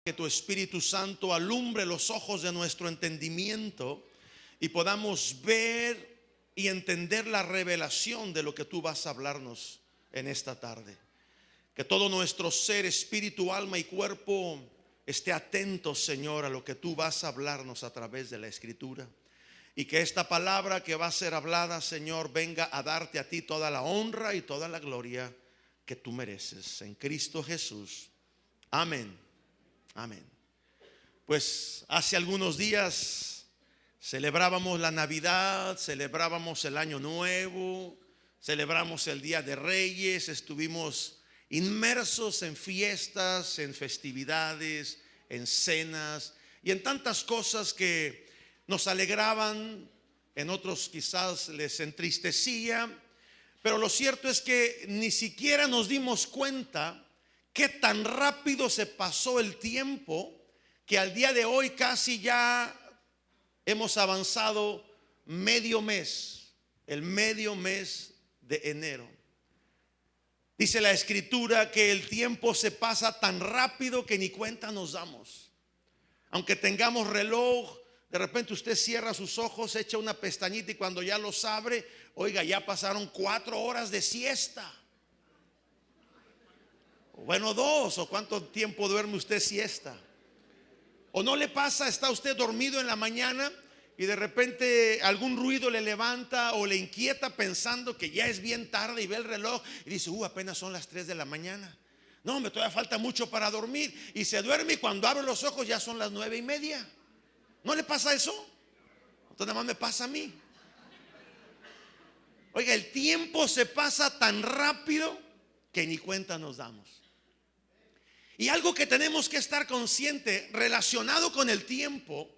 Que tu Espíritu Santo alumbre los ojos de nuestro entendimiento y podamos ver y entender la revelación de lo que tú vas a hablarnos en esta tarde. Que todo nuestro ser, espíritu, alma y cuerpo esté atento, Señor, a lo que tú vas a hablarnos a través de la Escritura. Y que esta palabra que va a ser hablada, Señor, venga a darte a ti toda la honra y toda la gloria que tú mereces. En Cristo Jesús. Amén. Amén. Pues hace algunos días celebrábamos la Navidad, celebrábamos el Año Nuevo, celebramos el Día de Reyes, estuvimos inmersos en fiestas, en festividades, en cenas y en tantas cosas que nos alegraban, en otros quizás les entristecía, pero lo cierto es que ni siquiera nos dimos cuenta qué tan rápido se pasó el tiempo, que al día de hoy casi ya hemos avanzado medio mes, el medio mes de enero. Dice la Escritura que el tiempo se pasa tan rápido que ni cuenta nos damos. Aunque tengamos reloj, de repente usted cierra sus ojos, echa una pestañita y cuando ya los abre, oiga, ya pasaron 4 horas de siesta. Bueno, 2, o cuánto tiempo duerme usted siesta. O no le pasa, está usted dormido en la mañana y de repente algún ruido le levanta o le inquieta pensando que ya es bien tarde y ve el reloj y dice, apenas son las 3 de la mañana. No, me todavía falta mucho para dormir. Y se duerme y cuando abre los ojos ya son las 9:30. ¿No le pasa eso? Entonces nada más me pasa a mí. Oiga, el tiempo se pasa tan rápido que ni cuenta nos damos. Y algo que tenemos que estar consciente relacionado con el tiempo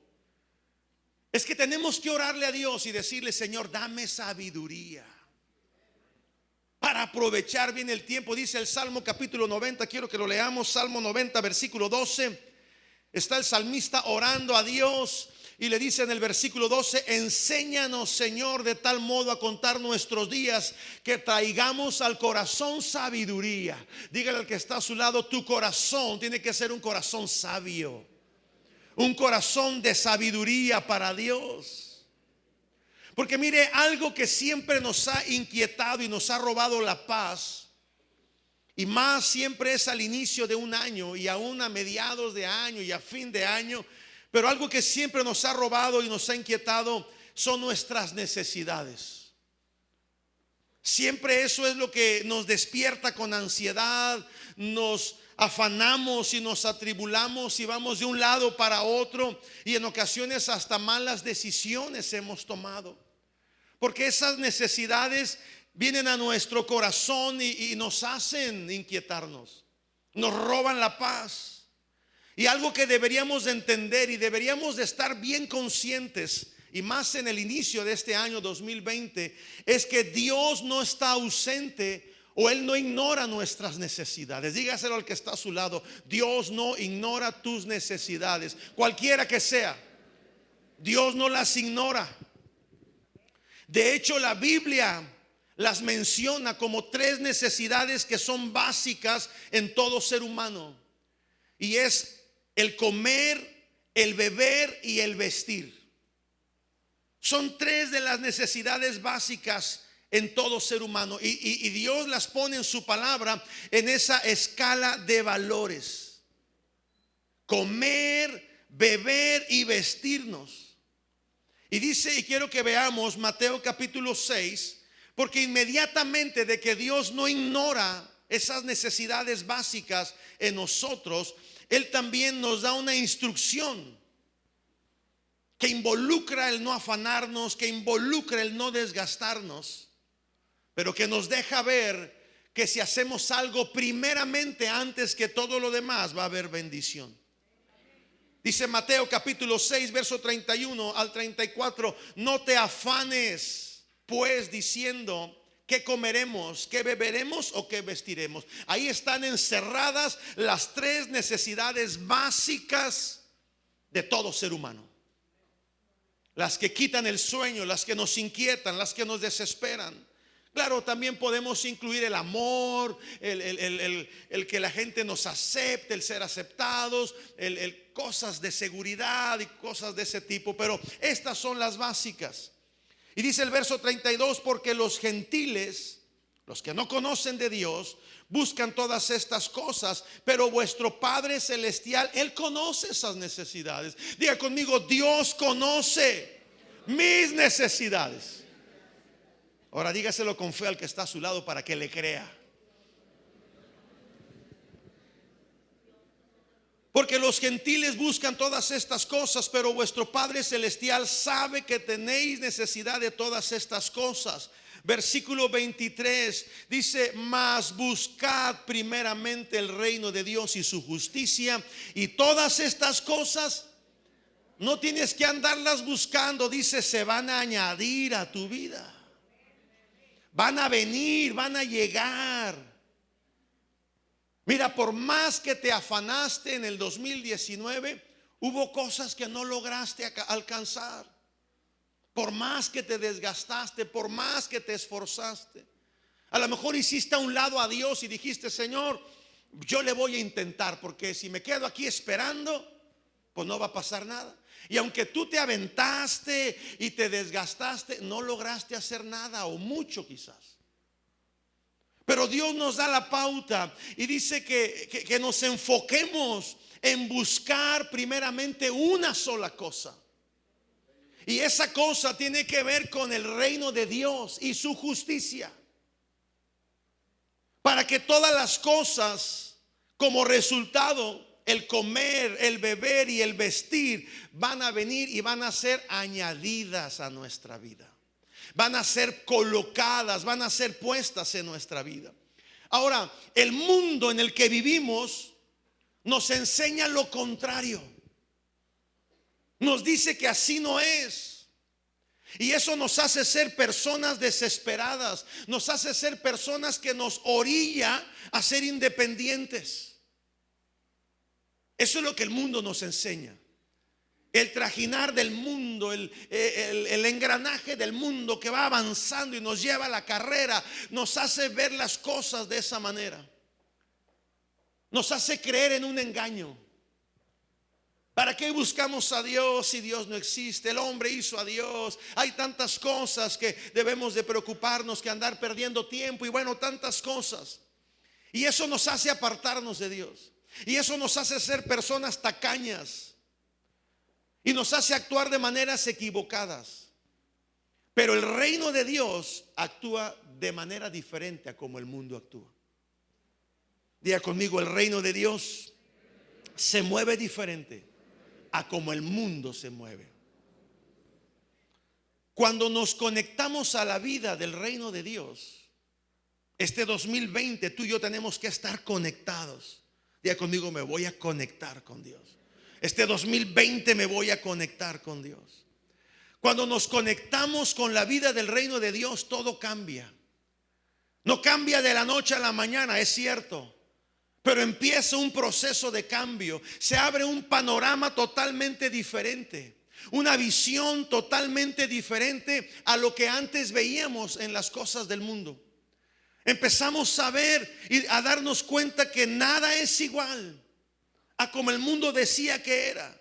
es que tenemos que orarle a Dios y decirle, Señor, dame sabiduría para aprovechar bien el tiempo. Dice el Salmo capítulo 90, quiero que lo leamos, Salmo 90 versículo 12. Está el salmista orando a Dios y le dice en el versículo 12, enséñanos, Señor, de tal modo a contar nuestros días que traigamos al corazón sabiduría. Dígale al que está a su lado, tu corazón tiene que ser un corazón sabio, un corazón de sabiduría para Dios. Porque mire, algo que siempre nos ha inquietado y nos ha robado la paz, y más siempre es al inicio de un año y aún a mediados de año y a fin de año, pero algo que siempre nos ha robado y nos ha inquietado son nuestras necesidades. Siempre eso es lo que nos despierta con ansiedad, nos afanamos y nos atribulamos y vamos de un lado para otro y en ocasiones hasta malas decisiones hemos tomado. Porque esas necesidades vienen a nuestro corazón y nos hacen inquietarnos, nos roban la paz. Y algo que deberíamos de entender y deberíamos de estar bien conscientes, y más en el inicio de este año 2020, es que Dios no está ausente o Él no ignora nuestras necesidades. Dígaselo al que está a su lado, Dios no ignora tus necesidades, cualquiera que sea. Dios no las ignora. De hecho, la Biblia las menciona como 3 necesidades que son básicas en todo ser humano. Y es el comer, el beber y el vestir. Son 3 de las necesidades básicas en todo ser humano. Y Dios las pone en su palabra en esa escala de valores. Comer, beber y vestirnos. Y dice, y quiero que veamos Mateo capítulo 6, porque inmediatamente de que Dios no ignora esas necesidades básicas en nosotros, Él también nos da una instrucción que involucra el no afanarnos, que involucra el no desgastarnos, pero que nos deja ver que si hacemos algo primeramente antes que todo lo demás, va a haber bendición. Dice Mateo capítulo 6 verso 31 al 34, no te afanes pues diciendo qué comeremos, qué beberemos o qué vestiremos. Ahí están encerradas las 3 necesidades básicas de todo ser humano. Las que quitan el sueño, las que nos inquietan, las que nos desesperan. Claro, también podemos incluir el amor, el que la gente nos acepte, el ser aceptados, cosas de seguridad y cosas de ese tipo. Pero estas son las básicas. Y dice el verso 32, porque los gentiles, los que no conocen de Dios, buscan todas estas cosas, pero vuestro Padre Celestial, Él conoce esas necesidades. Diga conmigo, Dios conoce mis necesidades. Ahora dígaselo con fe al que está a su lado para que le crea. Porque los gentiles buscan todas estas cosas, pero vuestro Padre Celestial sabe que tenéis necesidad de todas estas cosas. Versículo 23 dice: mas buscad primeramente el reino de Dios y su justicia, y todas estas cosas no tienes que andarlas buscando, dice, se van a añadir a tu vida. Van a venir, van a llegar. Mira, por más que te afanaste en el 2019, hubo cosas que no lograste alcanzar. Por más que te desgastaste, por más que te esforzaste, a lo mejor hiciste a un lado a Dios y dijiste: Señor, yo le voy a intentar, porque si me quedo aquí esperando, pues no va a pasar nada. Y aunque tú te aventaste y te desgastaste, no lograste hacer nada, o mucho quizás. Pero Dios nos da la pauta y dice que nos enfoquemos en buscar primeramente una sola cosa. Y esa cosa tiene que ver con el reino de Dios y su justicia, para que todas las cosas, como resultado, el comer, el beber y el vestir, van a venir y van a ser añadidas a nuestra vida. Van a ser colocadas, van a ser puestas en nuestra vida. Ahora, el mundo en el que vivimos nos enseña lo contrario. Nos dice que así no es. Y eso nos hace ser personas desesperadas. Nos hace ser personas que nos orilla a ser independientes. Eso es lo que el mundo nos enseña. El trajinar del mundo, el engranaje del mundo que va avanzando y nos lleva a la carrera, nos hace ver las cosas de esa manera. Nos hace creer en un engaño. ¿Para qué buscamos a Dios si Dios no existe? El hombre hizo a Dios. Hay tantas cosas que debemos de preocuparnos, que andar perdiendo tiempo, y bueno, tantas cosas. Y eso nos hace apartarnos de Dios. Y eso nos hace ser personas tacañas. Y nos hace actuar de maneras equivocadas. Pero el reino de Dios actúa de manera diferente a como el mundo actúa. Diga conmigo, el reino de Dios se mueve diferente a como el mundo se mueve. Cuando nos conectamos a la vida del reino de Dios, este 2020 tú y yo tenemos que estar conectados. Diga conmigo, me voy a conectar con Dios. Este 2020 me voy a conectar con Dios. Cuando nos conectamos con la vida del reino de Dios, todo cambia. No cambia de la noche a la mañana, es cierto, pero empieza un proceso de cambio. Se abre un panorama totalmente diferente, una visión totalmente diferente a lo que antes veíamos en las cosas del mundo. Empezamos a ver y a darnos cuenta que nada es igual a como el mundo decía que era.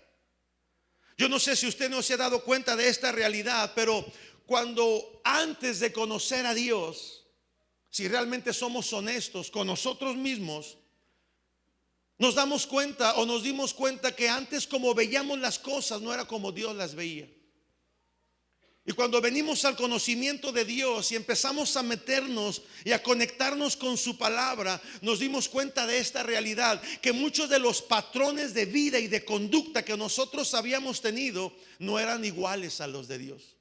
Yo no sé si usted no se ha dado cuenta de esta realidad, pero cuando antes de conocer a Dios, si realmente somos honestos con nosotros mismos, nos damos cuenta o nos dimos cuenta que antes como veíamos las cosas no era como Dios las veía. Y cuando venimos al conocimiento de Dios y empezamos a meternos y a conectarnos con su palabra, nos dimos cuenta de esta realidad, que muchos de los patrones de vida y de conducta que nosotros habíamos tenido no eran iguales a los de Dios.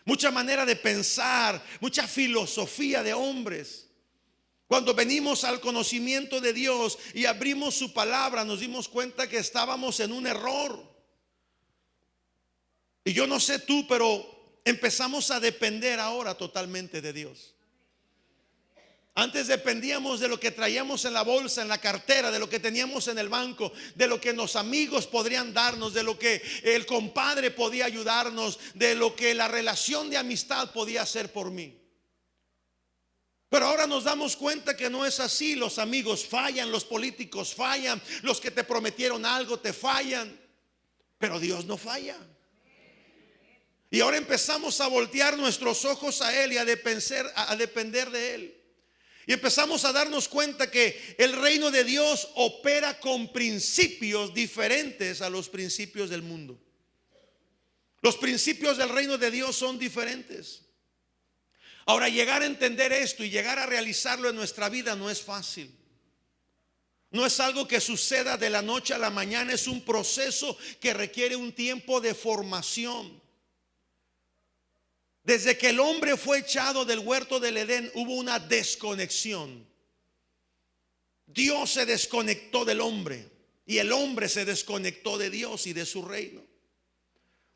Mucha manera de pensar, mucha filosofía de hombres. Cuando venimos al conocimiento de Dios y abrimos su palabra, nos dimos cuenta que estábamos en un error. Y yo no sé tú, pero empezamos a depender ahora totalmente de Dios. Antes dependíamos de lo que traíamos en la bolsa, en la cartera, de lo que teníamos en el banco, de lo que los amigos podrían darnos, de lo que el compadre podía ayudarnos, de lo que la relación de amistad podía hacer por mí. Pero ahora nos damos cuenta que no es así. Los amigos fallan, los políticos fallan, los que te prometieron algo te fallan, pero Dios no falla. Y ahora empezamos a voltear nuestros ojos a Él y a depender de Él. Y empezamos a darnos cuenta que el reino de Dios opera con principios diferentes a los principios del mundo. Los principios del reino de Dios son diferentes. Ahora, llegar a entender esto y llegar a realizarlo en nuestra vida no es fácil. No es algo que suceda de la noche a la mañana, es un proceso que requiere un tiempo de formación. Desde que el hombre fue echado del huerto del Edén, hubo una desconexión. Dios se desconectó del hombre y el hombre se desconectó de Dios y de su reino.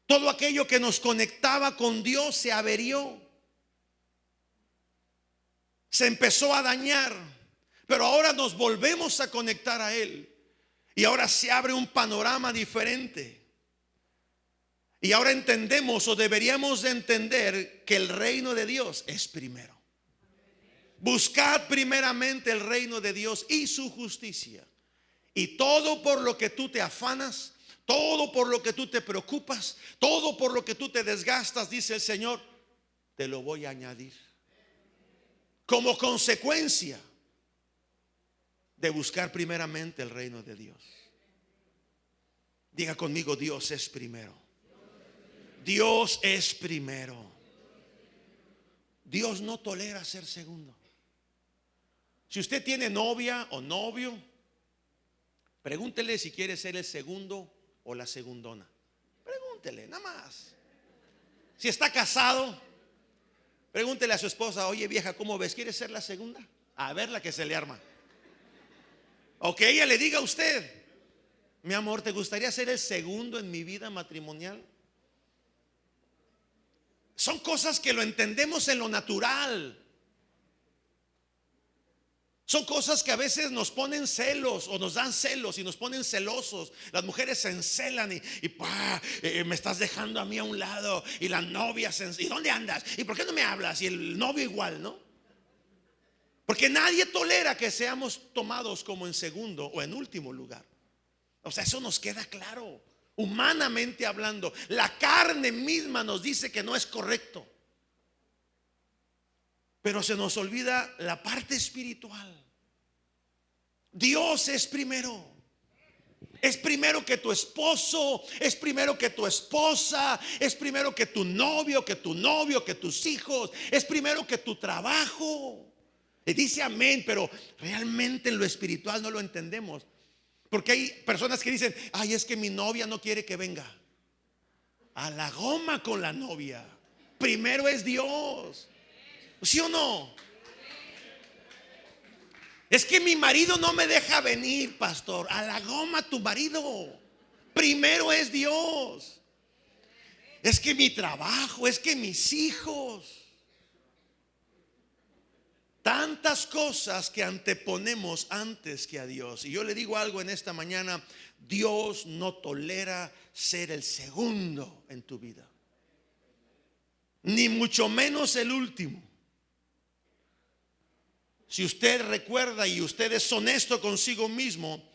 Todo aquello que nos conectaba con Dios se averió, se empezó a dañar, pero ahora nos volvemos a conectar a Él y ahora se abre un panorama diferente. Y ahora entendemos, o deberíamos de entender, que el reino de Dios es primero. Buscad primeramente el reino de Dios y su justicia, y todo por lo que tú te afanas, todo por lo que tú te preocupas, todo por lo que tú te desgastas, dice el Señor, te lo voy a añadir. Como consecuencia de buscar primeramente el reino de Dios. Diga conmigo, Dios es primero. Dios es primero. Dios no tolera ser segundo. Si usted tiene novia o novio, pregúntele si quiere ser el segundo o la segundona. Pregúntele, nada más. Si está casado, pregúntele a su esposa, oye vieja, ¿cómo ves? ¿Quieres ser la segunda? A ver la que se le arma. O que ella le diga a usted, mi amor, ¿te gustaría ser el segundo en mi vida matrimonial? Son cosas que lo entendemos en lo natural. Son cosas que a veces nos ponen celos o nos dan celos y nos ponen celosos. Las mujeres se encelan y me estás dejando a mí a un lado. Y la novia ¿y dónde andas? ¿Y por qué no me hablas? Y el novio igual, ¿no? Porque nadie tolera que seamos tomados como en segundo o en último lugar. O sea, eso nos queda claro. Humanamente hablando, la carne misma nos dice que no es correcto. Pero se nos olvida la parte espiritual. Dios es primero. Es primero que tu esposo, es primero que tu esposa, es primero que tu novio, que tus hijos, es primero que tu trabajo. Le dice amén, pero realmente en lo espiritual no lo entendemos. Porque hay personas que dicen, ay, es que mi novia no quiere que venga. A la goma con la novia. Primero es Dios. ¿Sí o no? Es que mi marido no me deja venir, pastor. A la goma tu marido. Primero es Dios. Es que mi trabajo, es que mis hijos. Tantas cosas que anteponemos antes que a Dios. Y yo le digo algo en esta mañana: Dios no tolera ser el segundo en tu vida, ni mucho menos el último. Si usted recuerda y usted es honesto consigo mismo,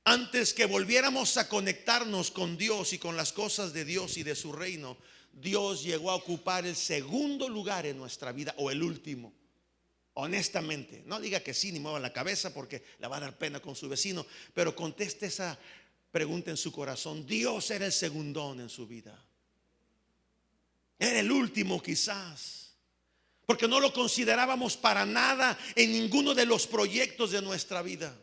antes que volviéramos a conectarnos con Dios y con las cosas de Dios y de su reino, Dios llegó a ocupar el segundo lugar en nuestra vida, o el último. Honestamente, no diga que sí ni mueva la cabeza porque le va a dar pena con su vecino, pero conteste esa pregunta en su corazón. Dios era el segundón en su vida. Era el último quizás, porque no lo considerábamos para nada en ninguno de los proyectos de nuestra vida.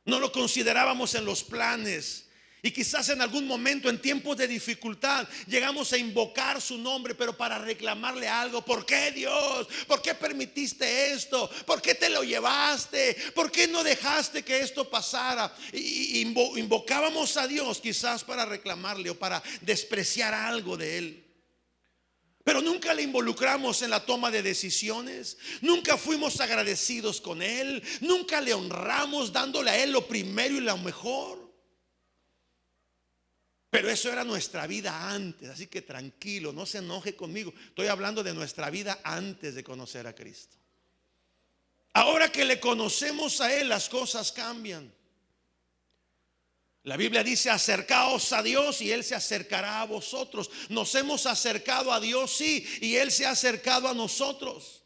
No lo considerábamos en los planes. Y quizás en algún momento, en tiempos de dificultad, llegamos a invocar su nombre, pero para reclamarle algo. ¿Por qué, Dios? ¿Por qué permitiste esto? ¿Por qué te lo llevaste? ¿Por qué no dejaste que esto pasara? Y invocábamos a Dios quizás para reclamarle o para despreciar algo de Él. Pero nunca le involucramos en la toma de decisiones. Nunca fuimos agradecidos con Él. Nunca le honramos dándole a Él lo primero y lo mejor. Pero eso era nuestra vida antes. Así que tranquilo, no se enoje conmigo. Estoy hablando de nuestra vida antes de conocer a Cristo. Ahora que le conocemos a Él, las cosas cambian. La Biblia dice: acercaos a Dios y Él se acercará a vosotros. Nos hemos acercado a Dios, sí, y Él se ha acercado a nosotros.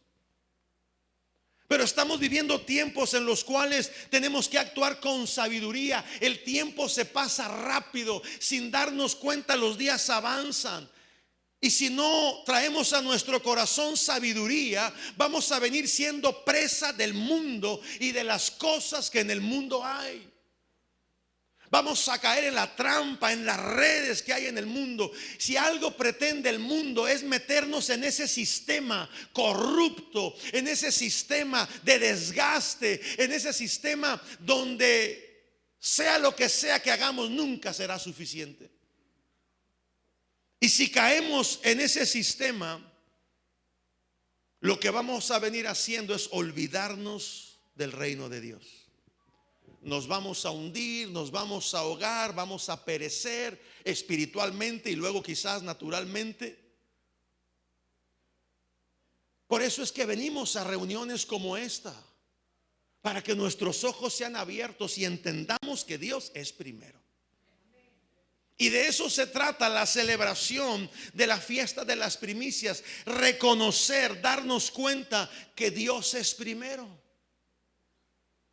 Pero estamos viviendo tiempos en los cuales tenemos que actuar con sabiduría. El tiempo se pasa rápido, sin darnos cuenta los días avanzan. Y si no traemos a nuestro corazón sabiduría, vamos a venir siendo presa del mundo y de las cosas que en el mundo hay. Vamos a caer en la trampa, en las redes que hay en el mundo. Si algo pretende el mundo es meternos en ese sistema corrupto, en ese sistema de desgaste, en ese sistema donde sea lo que sea que hagamos, nunca será suficiente. Y si caemos en ese sistema, lo que vamos a venir haciendo es olvidarnos del reino de Dios. Nos vamos a hundir, nos vamos a ahogar, vamos a perecer espiritualmente y luego quizás naturalmente. Por eso es que venimos a reuniones como esta, para que nuestros ojos sean abiertos y entendamos que Dios es primero. Y de eso se trata la celebración de la fiesta de las primicias: reconocer, darnos cuenta que Dios es primero.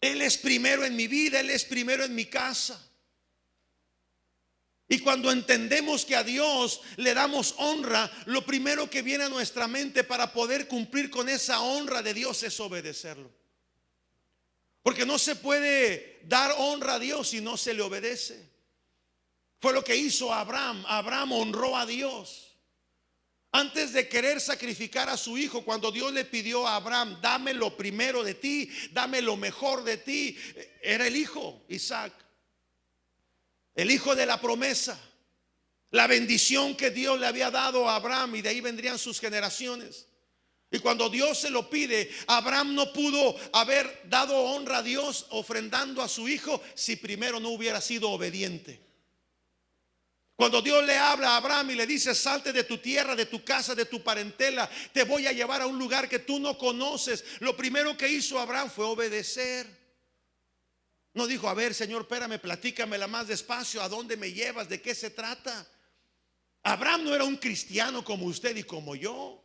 Él es primero en mi vida, Él es primero en mi casa. Y cuando entendemos que a Dios le damos honra, lo primero que viene a nuestra mente para poder cumplir con esa honra de Dios es obedecerlo. Porque no se puede dar honra a Dios si no se le obedece. Fue lo que hizo Abraham. Abraham honró a Dios. Antes de querer sacrificar a su hijo, cuando Dios le pidió a Abraham: dame lo primero de ti, dame lo mejor de ti, era el hijo Isaac, el hijo de la promesa, la bendición que Dios le había dado a Abraham, y de ahí vendrían sus generaciones. Y cuando Dios se lo pide, Abraham no pudo haber dado honra a Dios ofrendando a su hijo si primero no hubiera sido obediente. Cuando Dios le habla a Abraham y le dice: salte de tu tierra, de tu casa, de tu parentela, te voy a llevar a un lugar que tú no conoces, lo primero que hizo Abraham fue obedecer. No dijo: a ver, Señor, espérame, platícamela más despacio, ¿a dónde me llevas? ¿De qué se trata? Abraham no era un cristiano como usted y como yo.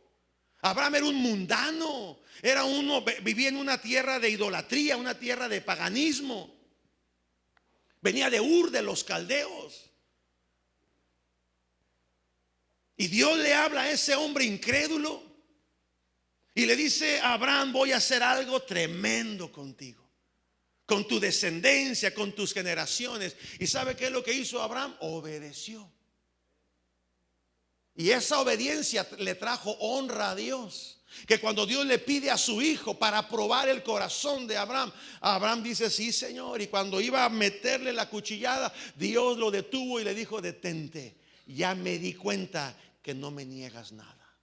Abraham era un mundano, era uno, vivía en una tierra de idolatría, una tierra de paganismo. Venía de Ur, de los caldeos. Y Dios le habla a ese hombre incrédulo y le dice: Abraham, voy a hacer algo tremendo contigo, con tu descendencia, con tus generaciones. ¿Y sabe qué es lo que hizo Abraham? Obedeció. Y esa obediencia le trajo honra a Dios. Que cuando Dios le pide a su hijo para probar el corazón de Abraham, Abraham dice: sí, Señor. Y cuando iba a meterle la cuchillada, Dios lo detuvo y le dijo: detente, ya me di cuenta que no me niegas nada.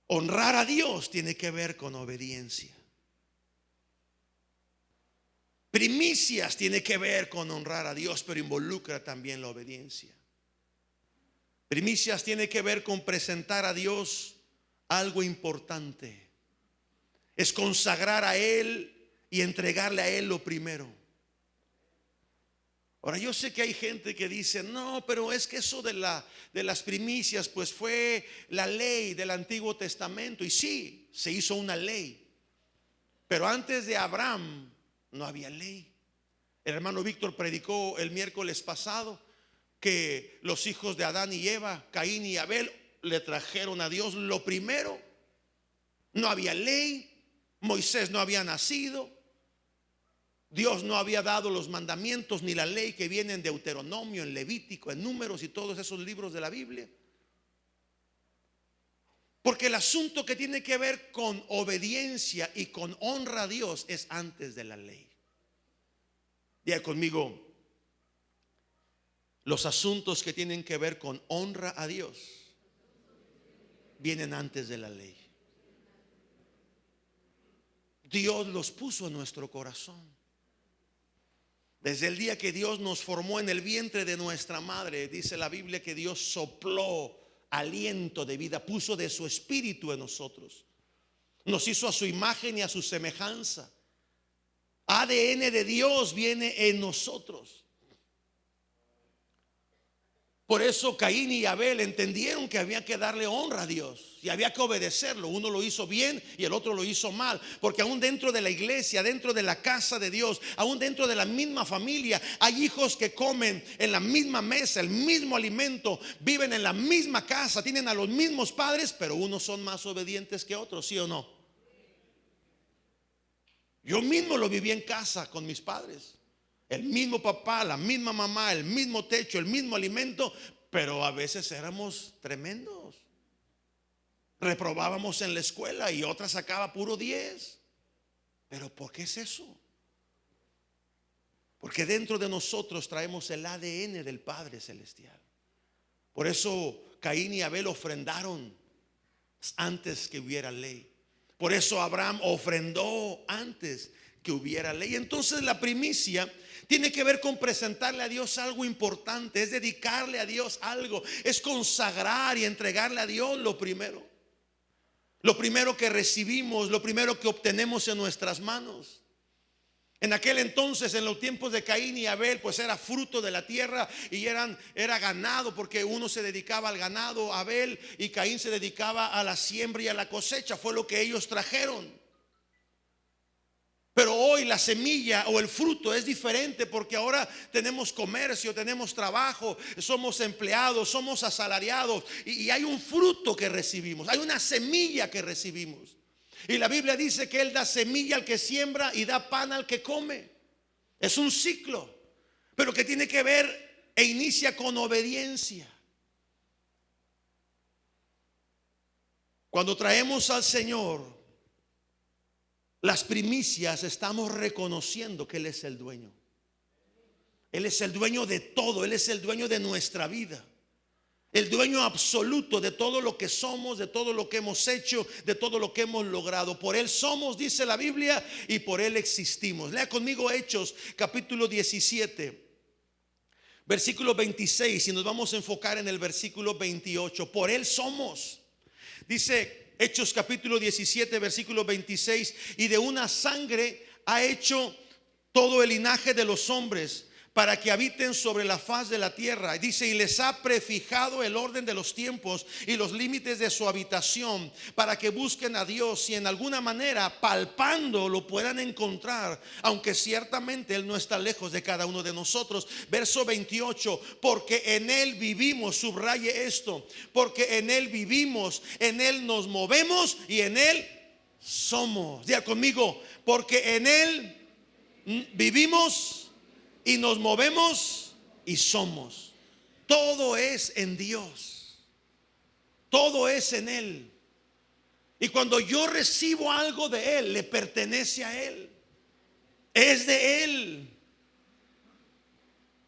Honrar a Dios tiene que ver con obediencia. Primicias tiene que ver con honrar a Dios, pero involucra también la obediencia. Primicias tiene que ver con presentar a Dios algo importante. Es consagrar a Él y entregarle a Él lo primero. Ahora, yo sé que hay gente que dice: no, pero es que eso de las primicias pues fue la ley del Antiguo Testamento. Y sí, se hizo una ley, pero antes de Abraham no había ley. El hermano Víctor predicó el miércoles pasado que los hijos de Adán y Eva, Caín y Abel, le trajeron a Dios lo primero. No había ley, Moisés no había nacido, Dios no había dado los mandamientos ni la ley que vienen en Deuteronomio, en Levítico, en Números y todos esos libros de la Biblia. Porque el asunto que tiene que ver con obediencia y con honra a Dios es antes de la ley. Diga conmigo: los asuntos que tienen que ver con honra a Dios vienen antes de la ley. Dios los puso en nuestro corazón. Desde el día que Dios nos formó en el vientre de nuestra madre, dice la Biblia que Dios sopló aliento de vida, puso de su espíritu en nosotros. Nos hizo a su imagen y a su semejanza. ADN de Dios viene en nosotros. Por eso Caín y Abel entendieron que había que darle honra a Dios y había que obedecerlo. Uno lo hizo bien y el otro lo hizo mal. Porque aún dentro de la iglesia, dentro de la casa de Dios, aún dentro de la misma familia, hay hijos que comen en la misma mesa, el mismo alimento, viven en la misma casa, tienen a los mismos padres, pero unos son más obedientes que otros, ¿sí o no? Yo mismo lo viví en casa con mis padres. El mismo papá, la misma mamá, el mismo techo, el mismo alimento, pero a veces éramos tremendos. Reprobábamos en la escuela y otra sacaba puro 10. ¿Pero por qué es eso? Porque dentro de nosotros traemos el ADN del Padre Celestial. Por eso Caín y Abel ofrendaron antes que hubiera ley. Por eso Abraham ofrendó antes que hubiera ley. Entonces la primicia tiene que ver con presentarle a Dios algo importante, es dedicarle a Dios algo, es consagrar y entregarle a Dios lo primero. Lo primero que recibimos, lo primero que obtenemos en nuestras manos. En aquel entonces, en los tiempos de Caín y Abel, pues era fruto de la tierra y era ganado, porque uno se dedicaba al ganado, Abel, y Caín se dedicaba a la siembra y a la cosecha. Fue lo que ellos trajeron. Pero hoy la semilla o el fruto es diferente, porque ahora tenemos comercio, tenemos trabajo, somos empleados, somos asalariados y hay un fruto que recibimos, hay una semilla que recibimos. Y la Biblia dice que Él da semilla al que siembra y da pan al que come. Es un ciclo, pero que tiene que ver e inicia con obediencia. Cuando traemos al Señor las primicias, estamos reconociendo que Él es el dueño. Él es el dueño de todo. Él es el dueño de nuestra vida, el dueño absoluto de todo lo que somos, de todo lo que hemos hecho, de todo lo que hemos logrado. Por Él somos, dice la Biblia, y por Él existimos. Lea conmigo Hechos capítulo 17, versículo 26, y nos vamos a enfocar en el versículo 28. Por Él somos, dice Hechos capítulo 17, versículo 26, y de una sangre ha hecho todo el linaje de los hombres para que habiten sobre la faz de la tierra. Y dice, y les ha prefijado el orden de los tiempos y los límites de su habitación, para que busquen a Dios y en alguna manera, palpando, lo puedan encontrar, aunque ciertamente Él no está lejos de cada uno de nosotros. Verso 28, porque en Él vivimos, subraye esto, porque en Él vivimos, en Él nos movemos y en Él somos. Diga conmigo, porque en Él vivimos y nos movemos y somos. Todo es en Dios. Todo es en Él. Y cuando yo recibo algo de Él, le pertenece a Él. Es de Él.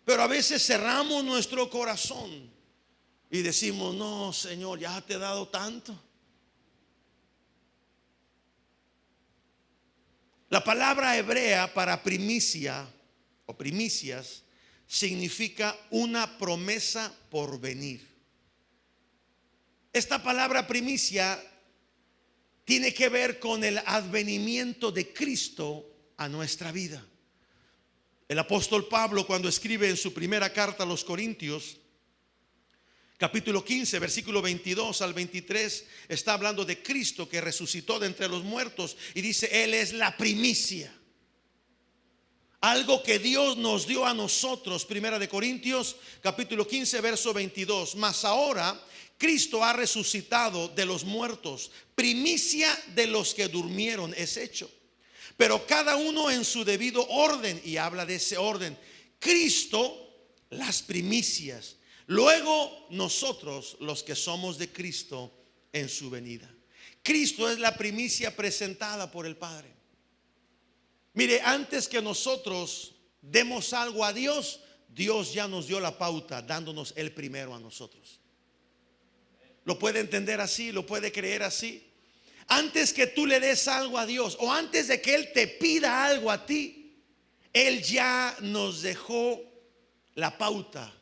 Pero a veces cerramos nuestro corazón y decimos, no, Señor, ya te he dado tanto. La palabra hebrea para primicia o primicias significa una promesa por venir. Esta palabra primicia tiene que ver con el advenimiento de Cristo a nuestra vida. El apóstol Pablo, cuando escribe en su primera carta a los Corintios, capítulo 15, versículo 22 al 23, está hablando de Cristo que resucitó de entre los muertos y dice, Él es la primicia. Algo que Dios nos dio a nosotros. Primera de Corintios capítulo 15 verso 22. Mas ahora Cristo ha resucitado de los muertos, primicia de los que durmieron es hecho. Pero cada uno en su debido orden, y habla de ese orden. Cristo las primicias, luego nosotros los que somos de Cristo en su venida. Cristo es la primicia presentada por el Padre. Mire, antes que nosotros demos algo a Dios, Dios ya nos dio la pauta dándonos el primero a nosotros. ¿Lo puede entender así? ¿Lo puede creer así? Antes que tú le des algo a Dios o antes de que Él te pida algo a ti, Él ya nos dejó la pauta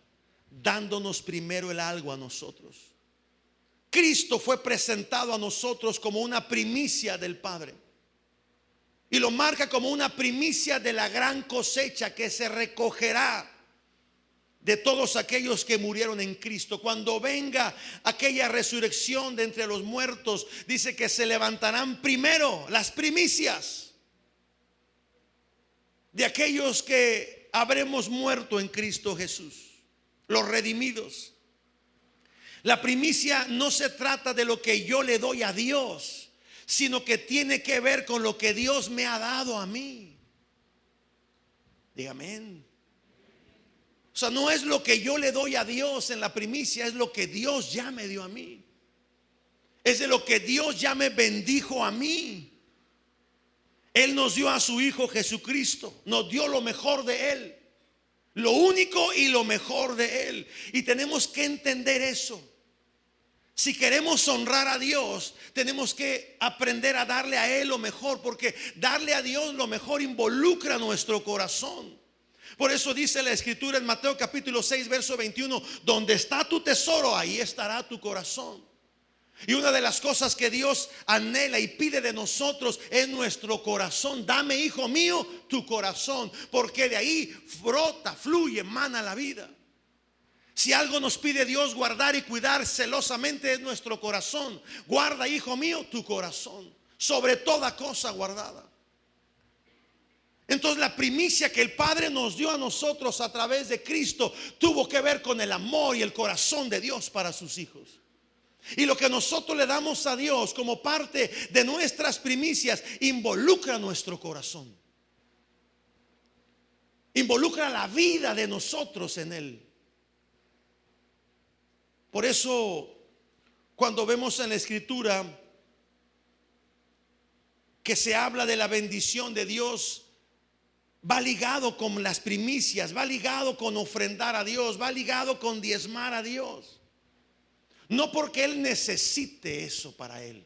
dándonos primero el algo a nosotros. Cristo fue presentado a nosotros como una primicia del Padre. Y lo marca como una primicia de la gran cosecha que se recogerá de todos aquellos que murieron en Cristo. Cuando venga aquella resurrección de entre los muertos, dice que se levantarán primero las primicias de aquellos que habremos muerto en Cristo Jesús, los redimidos. La primicia no se trata de lo que yo le doy a Dios, sino que tiene que ver con lo que Dios me ha dado a mí. Dígame amén. O sea, no es lo que yo le doy a Dios en la primicia, es lo que Dios ya me dio a mí. Es de lo que Dios ya me bendijo a mí. Él nos dio a su Hijo Jesucristo, nos dio lo mejor de Él, lo único y lo mejor de Él. Y tenemos que entender eso. Si queremos honrar a Dios, tenemos que aprender a darle a Él lo mejor, porque darle a Dios lo mejor involucra nuestro corazón. Por eso dice la Escritura en Mateo capítulo 6 verso 21: donde está tu tesoro, ahí estará tu corazón. Y una de las cosas que Dios anhela y pide de nosotros es nuestro corazón. Dame, hijo mío, tu corazón, porque de ahí brota, fluye, emana la vida. Si algo nos pide Dios guardar y cuidar celosamente es nuestro corazón. Guarda, hijo mío, tu corazón sobre toda cosa guardada. Entonces la primicia que el Padre nos dio a nosotros a través de Cristo tuvo que ver con el amor y el corazón de Dios para sus hijos. Y lo que nosotros le damos a Dios como parte de nuestras primicias involucra nuestro corazón, involucra la vida de nosotros en Él. Por eso, cuando vemos en la Escritura que se habla de la bendición de Dios, va ligado con las primicias, va ligado con ofrendar a Dios, va ligado con diezmar a Dios. No porque Él necesite eso para Él,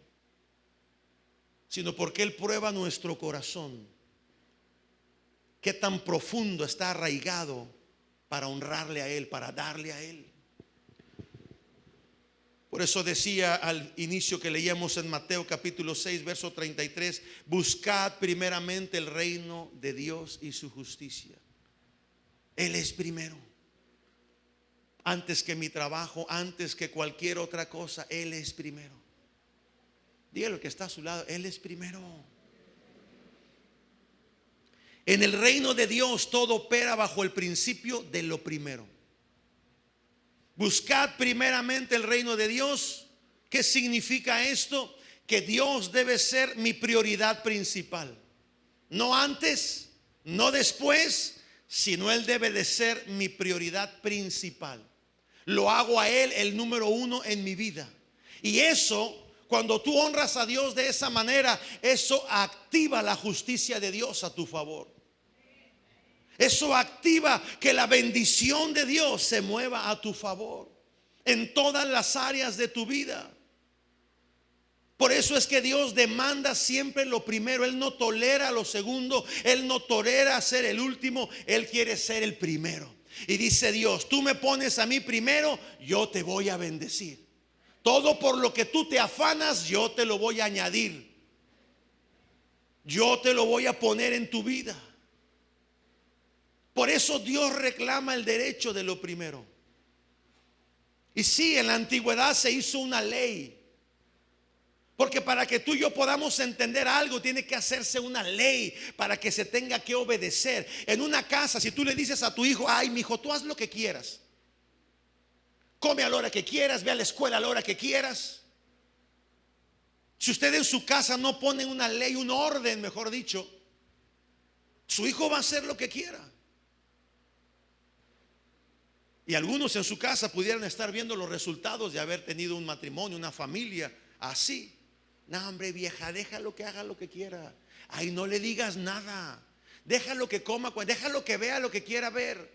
sino porque Él prueba nuestro corazón, qué tan profundo está arraigado para honrarle a Él, para darle a Él. Por eso decía al inicio que leíamos en Mateo capítulo 6 verso 33: buscad primeramente el reino de Dios y su justicia. Él es primero. Antes que mi trabajo, antes que cualquier otra cosa, Él es primero. Dígale al que está a su lado: Él es primero. En el reino de Dios todo opera bajo el principio de lo primero. Buscad primeramente el reino de Dios. ¿Qué significa esto? Que Dios debe ser mi prioridad principal. No antes, no después, sino Él debe de ser mi prioridad principal. Lo hago a Él el número uno en mi vida. Y eso, cuando tú honras a Dios de esa manera, eso activa la justicia de Dios a tu favor. Eso activa que la bendición de Dios se mueva a tu favor en todas las áreas de tu vida. Por eso es que Dios demanda siempre lo primero. Él no tolera lo segundo. Él no tolera ser el último. Él quiere ser el primero. Y dice Dios: tú me pones a mí primero, yo te voy a bendecir. Todo por lo que tú te afanas, yo te lo voy a añadir. Yo te lo voy a poner en tu vida. Por eso Dios reclama el derecho de lo primero. Y sí, en la antigüedad se hizo una ley, porque para que tú y yo podamos entender algo, tiene que hacerse una ley para que se tenga que obedecer. En una casa, si tú le dices a tu hijo: ay, mi hijo, tú haz lo que quieras, come a la hora que quieras, ve a la escuela a la hora que quieras. Si usted en su casa no pone una ley, un orden, mejor dicho, su hijo va a hacer lo que quiera. Y algunos en su casa pudieran estar viendo los resultados de haber tenido un matrimonio, una familia así. No, hombre, vieja, déjalo que haga lo que quiera. Ay, no le digas nada. Déjalo que coma, déjalo que vea lo que quiera ver.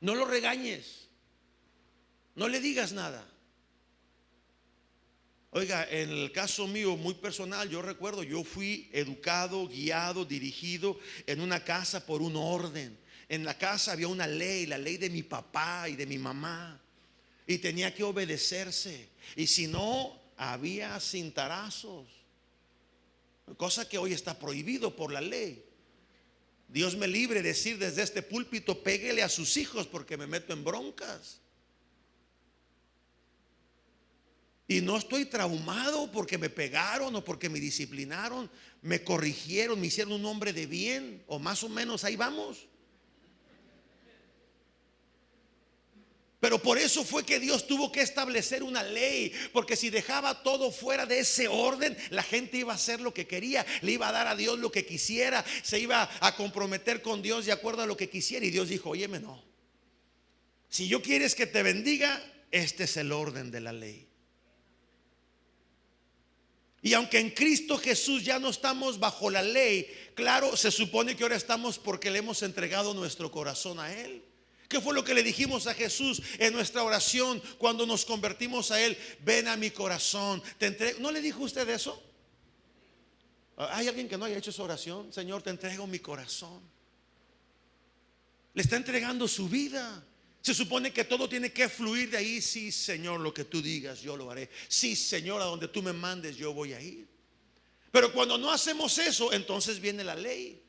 No lo regañes. No le digas nada. Oiga, en el caso mío muy personal, yo recuerdo, yo fui educado, guiado, dirigido en una casa por un orden. En la casa había una ley, la ley de mi papá y de mi mamá. y tenía que obedecerse. Y si no, había cintarazos, cosa que hoy está prohibido por la ley. Dios me libre de decir desde este púlpito: péguele a sus hijos, porque me meto en broncas. Y no estoy traumado porque me pegaron o porque me disciplinaron. Me corrigieron, me hicieron un hombre de bien, o más o menos ahí vamos. Pero por eso fue que Dios tuvo que establecer una ley, porque si dejaba todo fuera de ese orden, la gente iba a hacer lo que quería, le iba a dar a Dios lo que quisiera, se iba a comprometer con Dios de acuerdo a lo que quisiera. Y Dios dijo: óyeme, no, si yo quieres que te bendiga, este es el orden de la ley. Y aunque en Cristo Jesús ya no estamos bajo la ley, claro, se supone que ahora estamos porque le hemos entregado nuestro corazón a Él. ¿Qué fue lo que le dijimos a Jesús en nuestra oración cuando nos convertimos a Él? Ven a mi corazón, te entrego. ¿No le dijo usted eso? ¿Hay alguien que no haya hecho esa oración? Señor, te entrego mi corazón. Le está entregando su vida. Se supone que todo tiene que fluir de ahí. Sí, Señor, lo que tú digas yo lo haré. Sí, Señor, a donde tú me mandes yo voy a ir. Pero cuando no hacemos eso, entonces viene la ley.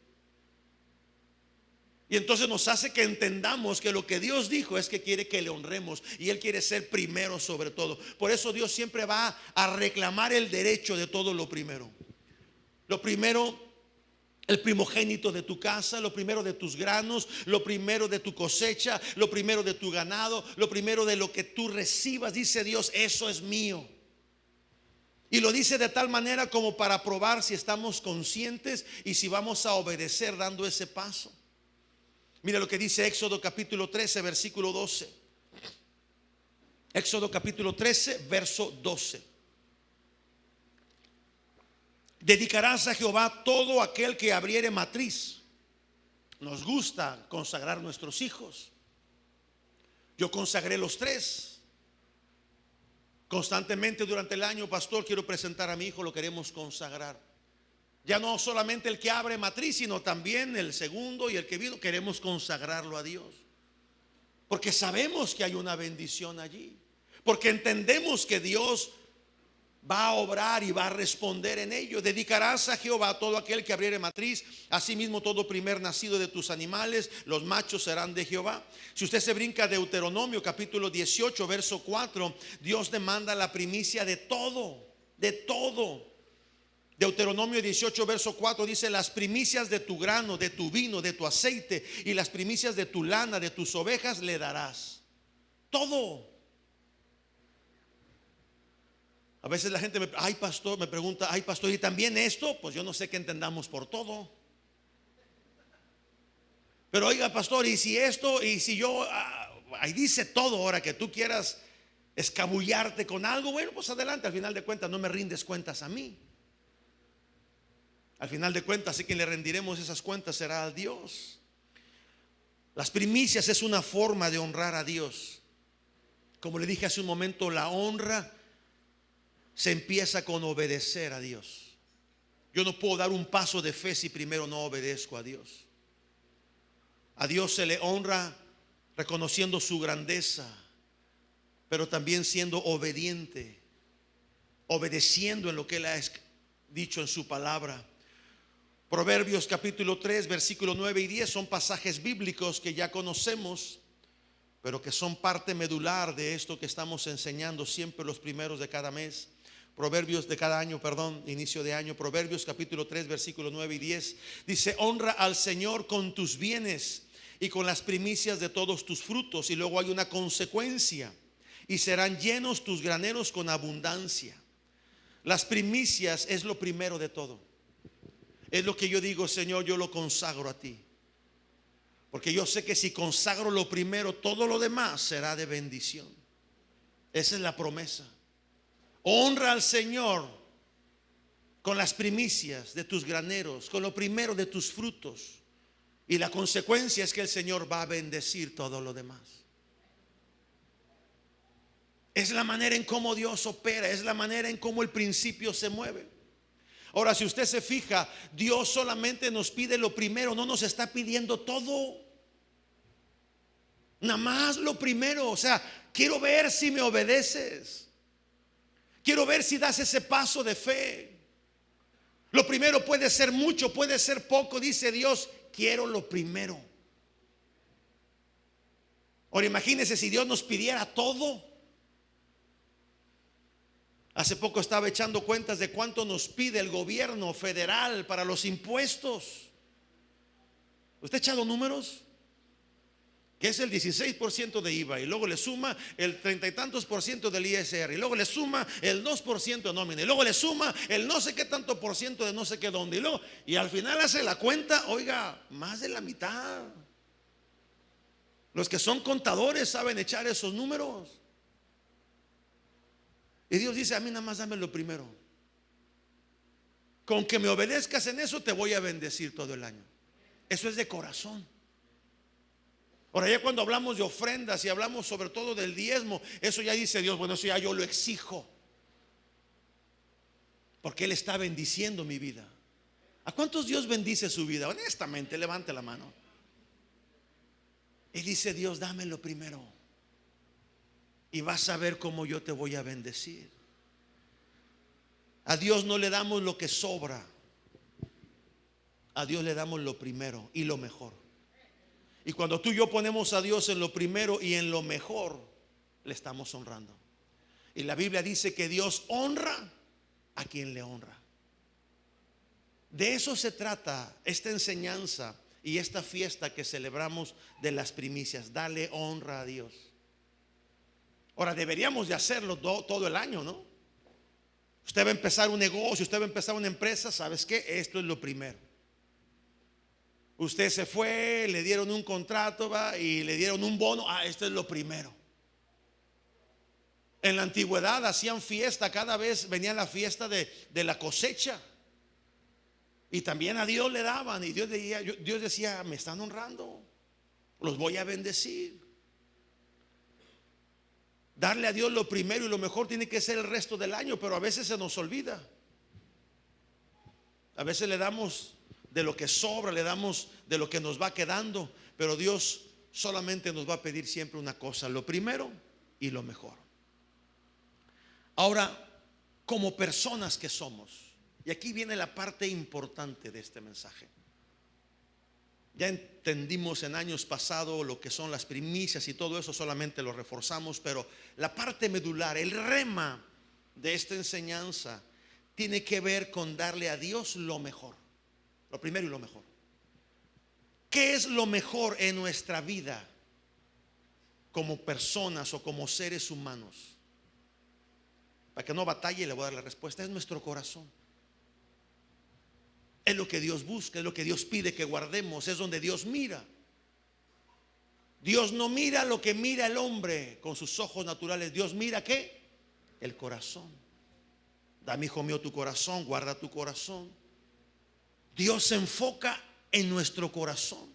Y entonces nos hace que entendamos que lo que Dios dijo es que quiere que le honremos, y Él quiere ser primero sobre todo. Por eso Dios siempre va a reclamar el derecho de todo lo primero. Lo primero, el primogénito de tu casa, lo primero de tus granos, lo primero de tu cosecha, lo primero de tu ganado, lo primero de lo que tú recibas. Dice Dios: eso es mío. Y lo dice de tal manera como para probar si estamos conscientes y si vamos a obedecer dando ese paso. Mira lo que dice Éxodo capítulo 13, versículo 12. Éxodo capítulo 13, verso 12. Dedicarás a Jehová todo aquel que abriere matriz. Nos gusta consagrar nuestros hijos. Yo consagré los 3. Constantemente durante el año: pastor, quiero presentar a mi hijo, lo queremos consagrar. Ya no solamente el que abre matriz, sino también el segundo y el que vino, queremos consagrarlo a Dios. Porque sabemos que hay una bendición allí. Porque entendemos que Dios va a obrar y va a responder en ello. Dedicarás a Jehová todo aquel que abriere matriz, asimismo todo primer nacido de tus animales, los machos serán de Jehová. Si usted se brinca Deuteronomio capítulo 18, verso 4, Dios demanda la primicia de todo, de todo. Deuteronomio 18, verso 4 dice: las primicias de tu grano, de tu vino, de tu aceite, y las primicias de tu lana, de tus ovejas le darás. Todo. A veces la gente me pregunta: ay, pastor, ¿y también esto? Pues yo no sé qué entendamos por todo. Pero oiga, pastor, ¿y si esto? ¿Y si yo? Ahí dice todo. Ahora que tú quieras escabullarte con algo, bueno, pues adelante. Al final de cuentas no me rindes cuentas a mí. Al final de cuentas, a quien le rendiremos esas cuentas será a Dios. Las primicias es una forma de honrar a Dios. Como le dije hace un momento, la honra se empieza con obedecer a Dios. Yo no puedo dar un paso de fe si primero no obedezco a Dios. A Dios se le honra reconociendo su grandeza, pero también siendo obediente, obedeciendo en lo que Él ha dicho en su palabra. Proverbios capítulo 3, versículos 9 y 10 son pasajes bíblicos que ya conocemos, pero que son parte medular de esto que estamos enseñando siempre los primeros de cada mes. Proverbios de cada año, inicio de año. Proverbios capítulo 3, versículos 9 y 10 dice: honra al Señor con tus bienes y con las primicias de todos tus frutos. Y luego hay una consecuencia: y serán llenos tus graneros con abundancia. Las primicias es lo primero de todo. Es lo que yo digo: Señor, yo lo consagro a ti, porque yo sé que si consagro lo primero, todo lo demás será de bendición. Esa es la promesa. Honra al Señor con las primicias de tus graneros, con lo primero de tus frutos, y la consecuencia es que el Señor va a bendecir todo lo demás. Es la manera en cómo Dios opera, es la manera en cómo el principio se mueve. Ahora, si usted se fija, Dios solamente nos pide lo primero, no nos está pidiendo todo. Nada más lo primero. O sea, quiero ver si me obedeces. Quiero ver si das ese paso de fe. Lo primero puede ser mucho, puede ser poco. Dice Dios, quiero lo primero. Ahora imagínense si Dios nos pidiera todo. Hace poco estaba echando cuentas de cuánto nos pide el gobierno federal para los impuestos. ¿Usted ha echado números? Que es el 16% de IVA, y luego le suma el 30 y tantos por ciento del ISR, y luego le suma el 2% de nómina, y luego le suma el no sé qué tanto por ciento de no sé qué dónde, y al final hace la cuenta, oiga, más de la mitad. Los que son contadores saben echar esos números. Y Dios dice, a mí nada más dame lo primero. Con que me obedezcas en eso te voy a bendecir todo el año. Eso es de corazón. Ahora ya cuando hablamos de ofrendas y hablamos sobre todo del diezmo, eso ya dice Dios, bueno, eso ya yo lo exijo, porque Él está bendiciendo mi vida. ¿A cuántos Dios bendice su vida? Honestamente, levante la mano. Y dice Dios, dame lo primero, y vas a ver cómo yo te voy a bendecir. A Dios no le damos lo que sobra. A Dios le damos lo primero y lo mejor. Y cuando tú y yo ponemos a Dios en lo primero y en lo mejor, le estamos honrando. Y la Biblia dice que Dios honra a quien le honra. De eso se trata esta enseñanza y esta fiesta que celebramos de las primicias. Dale honra a Dios. Ahora deberíamos de hacerlo todo el año, ¿no? Usted va a empezar un negocio, usted va a empezar una empresa. ¿Sabes qué? Esto es lo primero. Usted se fue, le dieron un contrato, y le dieron un bono. Esto es lo primero. En la antigüedad hacían fiesta, cada vez venía la fiesta de la cosecha, y también a Dios le daban. Y Dios decía, me están honrando, los voy a bendecir. Darle a Dios lo primero y lo mejor tiene que ser el resto del año, pero a veces se nos olvida. A veces le damos de lo que sobra, le damos de lo que nos va quedando, pero Dios solamente nos va a pedir siempre una cosa: lo primero y lo mejor. Ahora, como personas que somos, y aquí viene la parte importante de este mensaje. Ya entendimos en años pasados lo que son las primicias y todo eso, solamente lo reforzamos, pero la parte medular, el rema de esta enseñanza tiene que ver con darle a Dios lo mejor, lo primero y lo mejor. ¿Qué es lo mejor en nuestra vida como personas o como seres humanos? Para que no batalle, le voy a dar la respuesta: es nuestro corazón. Es lo que Dios busca, es lo que Dios pide que guardemos, es donde Dios mira. Dios no mira lo que mira el hombre con sus ojos naturales. Dios mira ¿qué? El corazón. Dame, hijo mío, tu corazón, guarda tu corazón. Dios se enfoca en nuestro corazón.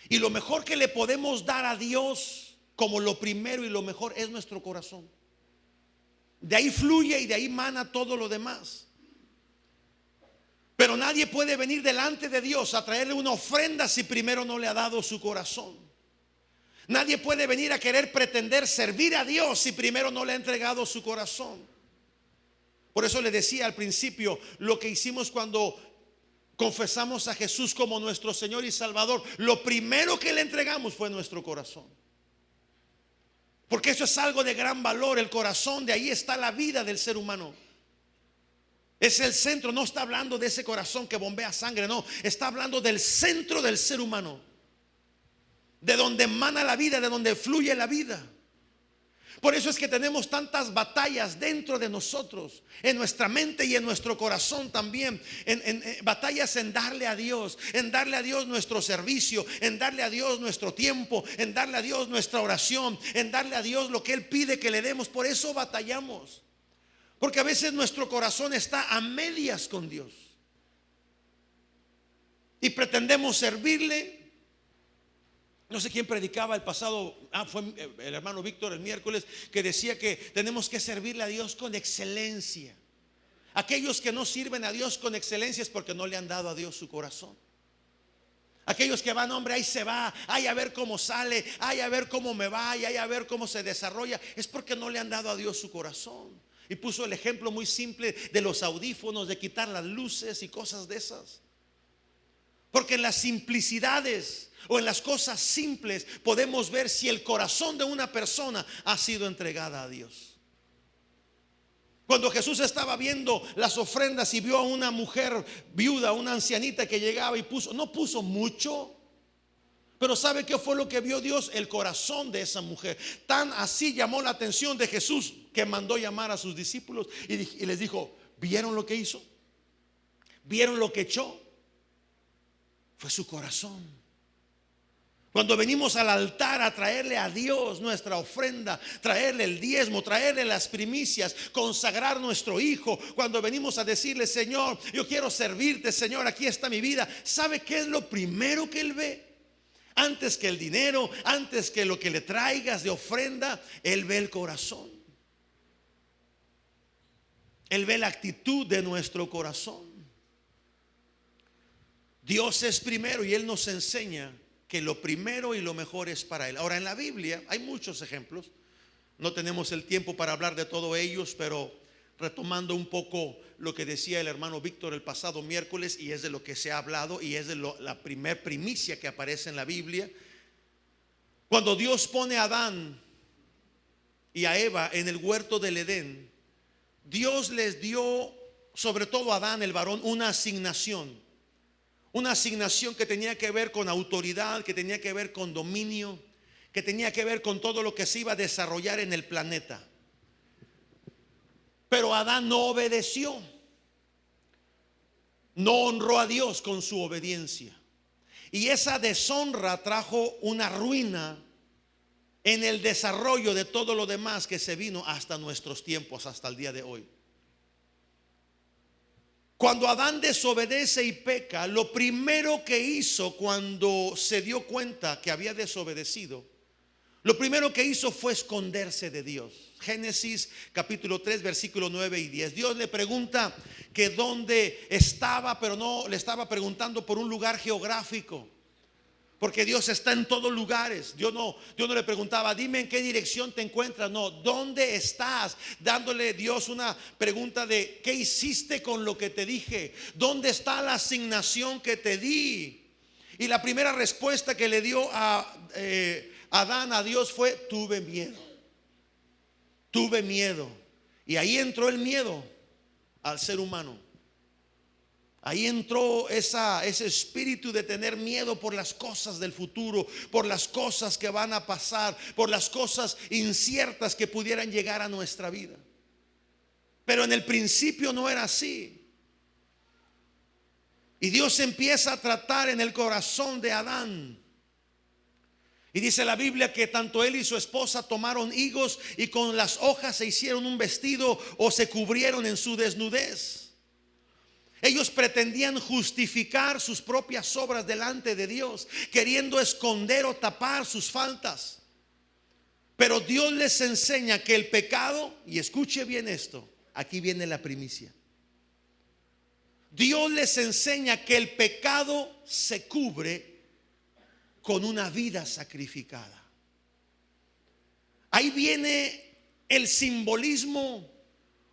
Y lo mejor que le podemos dar a Dios como lo primero y lo mejor es nuestro corazón. De ahí fluye y de ahí mana todo lo demás. Pero nadie puede venir delante de Dios a traerle una ofrenda si primero no le ha dado su corazón. Nadie puede venir a querer pretender servir a Dios si primero no le ha entregado su corazón. Por eso le decía al principio lo que hicimos cuando confesamos a Jesús como nuestro Señor y Salvador. Lo primero que le entregamos fue nuestro corazón, porque eso es algo de gran valor. El corazón, de ahí está la vida del ser humano. Es el centro. No está hablando de ese corazón que bombea sangre, no, está hablando del centro del ser humano, de donde emana la vida, de donde fluye la vida. Por eso es que tenemos tantas batallas dentro de nosotros, en nuestra mente y en nuestro corazón también, en batallas en darle a Dios nuestro servicio, en darle a Dios nuestro tiempo, en darle a Dios nuestra oración, en darle a Dios lo que Él pide que le demos. Por eso batallamos, porque a veces nuestro corazón está a medias con Dios y pretendemos servirle. No sé quién predicaba el pasado, fue el hermano Víctor el miércoles, que decía que tenemos que servirle a Dios con excelencia. Aquellos que no sirven a Dios con excelencia es porque no le han dado a Dios su corazón. Aquellos que van, hombre, ahí se va, ay, a ver cómo sale, ay, a ver cómo me va, y ay, a ver cómo se desarrolla. Es porque no le han dado a Dios su corazón. Y puso el ejemplo muy simple de los audífonos, de quitar las luces y cosas de esas. Porque en las simplicidades o en las cosas simples podemos ver si el corazón de una persona ha sido entregada a Dios. Cuando Jesús estaba viendo las ofrendas y vio a una mujer viuda, una ancianita que llegaba y no puso mucho, pero ¿sabe qué fue lo que vio Dios? El corazón de esa mujer. Tan así llamó la atención de Jesús que mandó llamar a sus discípulos y les dijo: ¿vieron lo que hizo? ¿Vieron lo que echó? Fue su corazón. Cuando venimos al altar a traerle a Dios nuestra ofrenda, traerle el diezmo, traerle las primicias, consagrar nuestro hijo, cuando venimos a decirle: Señor, yo quiero servirte, Señor, aquí está mi vida, ¿sabe qué es lo primero que Él ve? Antes que el dinero, antes que lo que le traigas de ofrenda, Él ve el corazón. Él ve la actitud de nuestro corazón. Dios es primero y Él nos enseña que lo primero y lo mejor es para Él. Ahora, en la Biblia hay muchos ejemplos. No tenemos el tiempo para hablar de todos ellos, pero retomando un poco lo que decía el hermano Víctor el pasado miércoles, y es de lo que se ha hablado y es de la primer primicia que aparece en la Biblia. Cuando Dios pone a Adán y a Eva en el huerto del Edén, Dios les dio, sobre todo a Adán el varón, una asignación. Una asignación que tenía que ver con autoridad, que tenía que ver con dominio, que tenía que ver con todo lo que se iba a desarrollar en el planeta. Pero Adán no obedeció, no honró a Dios con su obediencia. Y esa deshonra trajo una ruina en el desarrollo de todo lo demás que se vino hasta nuestros tiempos, hasta el día de hoy. Cuando Adán desobedece y peca, lo primero que hizo cuando se dio cuenta que había desobedecido, lo primero que hizo fue esconderse de Dios. Génesis capítulo 3 versículo 9 y 10. Dios le pregunta que dónde estaba, pero no le estaba preguntando por un lugar geográfico, porque Dios está en todos lugares. Dios no le preguntaba: dime en qué dirección te encuentras. No, ¿dónde estás? Dándole Dios una pregunta de: ¿qué hiciste con lo que te dije? ¿Dónde está la asignación que te di? Y la primera respuesta que le dio a Adán a Dios fue: tuve miedo. Tuve miedo. Y ahí entró el miedo al ser humano. Ahí entró ese espíritu de tener miedo por las cosas del futuro, por las cosas que van a pasar, por las cosas inciertas que pudieran llegar a nuestra vida. Pero en el principio no era así. Y Dios empieza a tratar en el corazón de Adán. Y dice la Biblia que tanto él y su esposa tomaron higos y con las hojas se hicieron un vestido o se cubrieron en su desnudez. Ellos pretendían justificar sus propias obras delante de Dios, queriendo esconder o tapar sus faltas. Pero Dios les enseña que el pecado, y escuche bien esto, aquí viene la primicia. Dios les enseña que el pecado se cubre con una vida sacrificada. Ahí viene el simbolismo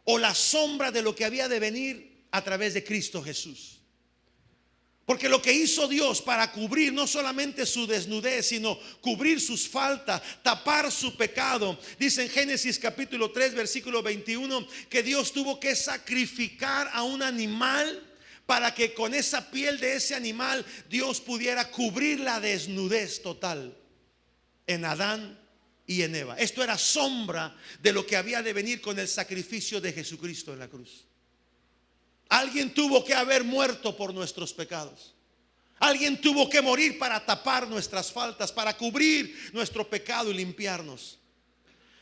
o la sombra de lo que había de venir a través de Cristo Jesús. Porque lo que hizo Dios para cubrir no solamente su desnudez, sino cubrir sus faltas, tapar su pecado. Dice en Génesis capítulo 3 versículo 21 que Dios tuvo que sacrificar a un animal para que con esa piel de ese animal Dios pudiera cubrir la desnudez total en Adán y en Eva. Esto era sombra de lo que había de venir con el sacrificio de Jesucristo en la cruz. Alguien tuvo que haber muerto por nuestros pecados. Alguien tuvo que morir para tapar nuestras faltas, para cubrir nuestro pecado y limpiarnos.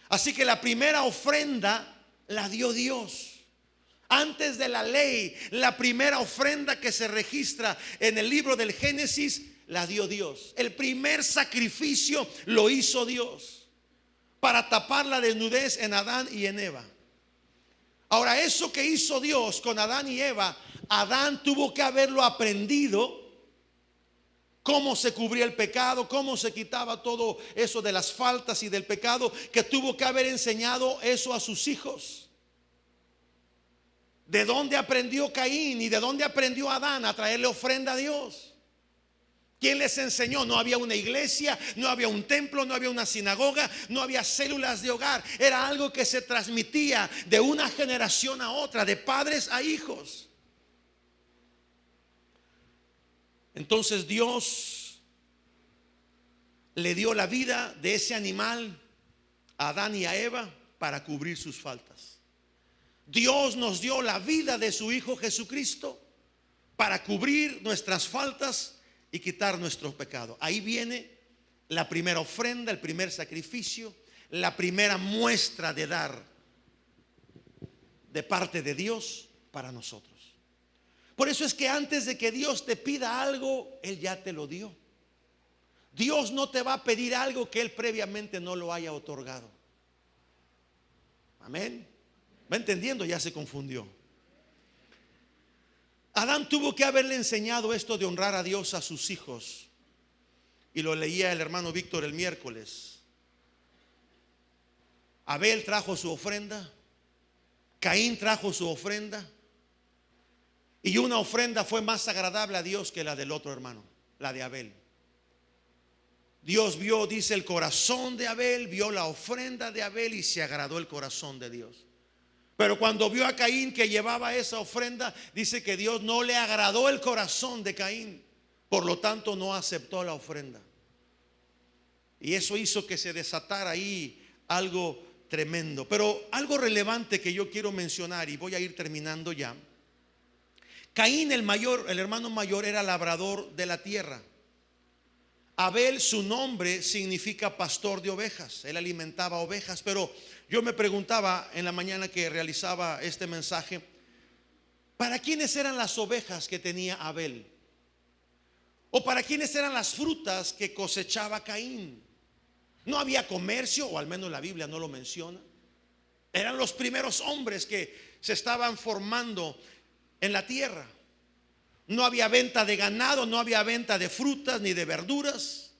Así que la primera ofrenda la dio Dios. Antes de la ley, la primera ofrenda que se registra en el libro del Génesis la dio Dios. El primer sacrificio lo hizo Dios para tapar la desnudez en Adán y en Eva. Ahora, eso que hizo Dios con Adán y Eva, Adán tuvo que haberlo aprendido cómo se cubría el pecado, cómo se quitaba todo eso de las faltas y del pecado, que tuvo que haber enseñado eso a sus hijos. ¿De dónde aprendió Caín y de dónde aprendió Adán a traerle ofrenda a Dios? ¿Quién les enseñó? No había una iglesia, no había un templo, no había una sinagoga, no había células de hogar. Era algo que se transmitía de una generación a otra, de padres a hijos. Entonces Dios le dio la vida de ese animal a Adán y a Eva para cubrir sus faltas. Dios nos dio la vida de su Hijo Jesucristo para cubrir nuestras faltas y quitar nuestros pecados. Ahí viene la primera ofrenda, el primer sacrificio, la primera muestra de dar de parte de Dios para nosotros. Por eso es que antes de que Dios te pida algo, Él ya te lo dio. Dios no te va a pedir algo que Él previamente no lo haya otorgado. Amén. ¿Va entendiendo? Ya se confundió. Adán tuvo que haberle enseñado esto de honrar a Dios a sus hijos. Y lo leía el hermano Víctor el miércoles. Abel trajo su ofrenda, Caín trajo su ofrenda, y una ofrenda fue más agradable a Dios que la del otro hermano, la de Abel. Dios vio, dice, el corazón de Abel, vio la ofrenda de Abel y se agradó el corazón de Dios. Pero cuando vio a Caín que llevaba esa ofrenda, dice que Dios no le agradó el corazón de Caín. Por lo tanto no aceptó la ofrenda. Y eso hizo que se desatara ahí algo tremendo. Pero algo relevante que yo quiero mencionar, y voy a ir terminando ya. Caín el mayor, el hermano mayor, era labrador de la tierra. Abel, su nombre significa pastor de ovejas. Él alimentaba ovejas. Pero yo me preguntaba en la mañana que realizaba este mensaje, ¿para quiénes eran las ovejas que tenía Abel? ¿O para quiénes eran las frutas que cosechaba Caín? No había comercio, o al menos la Biblia no lo menciona. Eran los primeros hombres que se estaban formando en la tierra. No había venta de ganado, no había venta de frutas ni de verduras.